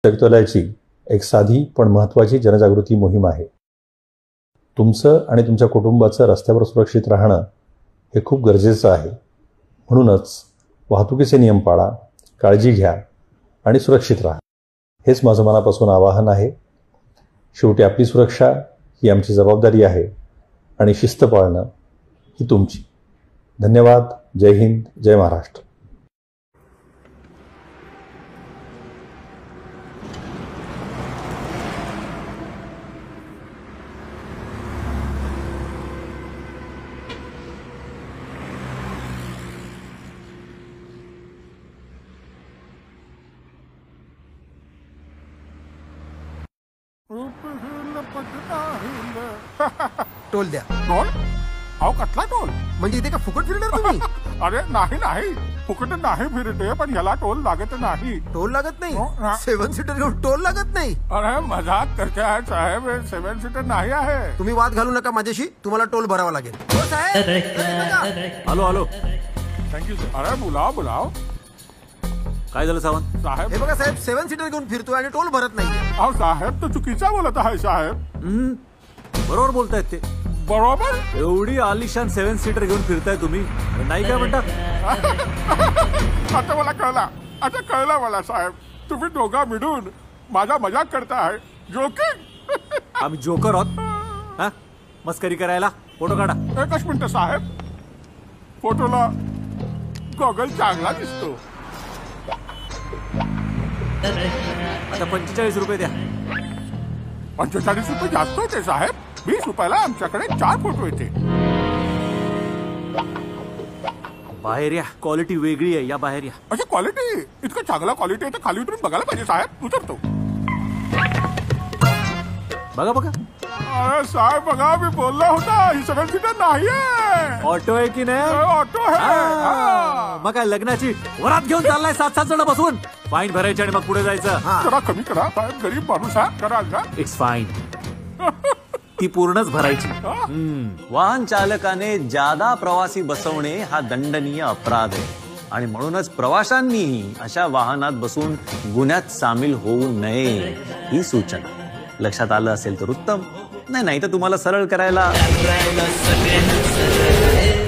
आयुक्तालयाची एक साधी पण महत्त्वाची जनजागृती मोहीम आहे. तुमचं आणि तुमच्या कुटुंबाचं रस्त्यावर सुरक्षित राहणं हे खूप गरजेचं आहे. म्हणूनच वाहतुकीचे नियम पाळा, काळजी घ्या आणि सुरक्षित राहा. हेच माझं मनापासून आवाहन आहे. शेवटी आपली सुरक्षा ही आमची जबाबदारी आहे आणि शिस्त पाळणं ही तुमची. धन्यवाद. जय हिंद, जय महाराष्ट्र. टोल द्या. टोल? अहो कसला टोल? म्हणजे इथे का फुकट फिरणार तुम्ही? अरे नाही फुकट नाही फिरते, पण याला टोल लागत नाही. टोल लागत हो, हा. नाही? 7 सीटर घेऊन टोल लागत नाही? अरे मजाक करते आहे साहेब, 7 सीटर नाही आहे. तुम्ही वाद घालू नका माझ्याशी. तुम्हाला टोल भरावा लागेल. हो साहेब. आलो थँक्यू. अरे बुलाव. काय झालं सावंत? साहेब हे बघा साहेब, 7 सीटर घेऊन फिरतोय आणि टोल भरत नाही. अहो साहेब तो चुकीचा बोलत आहे साहेब. बरोबर बोलतायत ते. बरोबर. एवढी आलिशान 7 सीटर घेऊन फिरताय तुम्ही आणि नाही काय म्हणता? आता मला कळला मला साहेब. तुम्ही दोघा मिळून माझा मजाक करताय. जोकिंग. आम्ही जोकर आहोत हा मस्करी करायला? फोटो काढा. एकच मिनिट साहेब, फोटोला गॉगल चांगला दिसतो. आता 45 रुपये द्या. 45 रुपये जास्त होते साहेब. 20 रुपयाला आमच्याकडे 4 फोटो येते. बाहेर या, क्वालिटी वेगळी आहे. या बाहेर या. अशी क्वालिटी, इतकं चांगला क्वालिटी आहे तर खाली उतरून बघायला पाहिजे साहेब. उतरतो. बघा. अरे साहेब बघा, मी बोलला होता ही 7 सीटर नाहीये. ऑटो आहे की नाही? ऑटो आहे. मग काय लग्नाची वरात घेऊन चाललाय 7 जण बसून? फाईन भरायची आणि मग पुढे जायचं. जरा कमी करा साहेब, गरीब माणूस आहे. करा ना. It's fine. ती पूर्णच भरायची. वाहन चालकाने जादा प्रवासी बसवणे हा दंडनीय अपराध आहे आणि म्हणूनच प्रवाशांनीही अशा वाहनात बसून गुन्ह्यात सामील होऊ नये ही सूचना. लक्षात आलं असेल तर उत्तम. नाही तर तुम्हाला सरळ करायला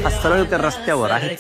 हा सरळ तर रस्त्यावर आहे.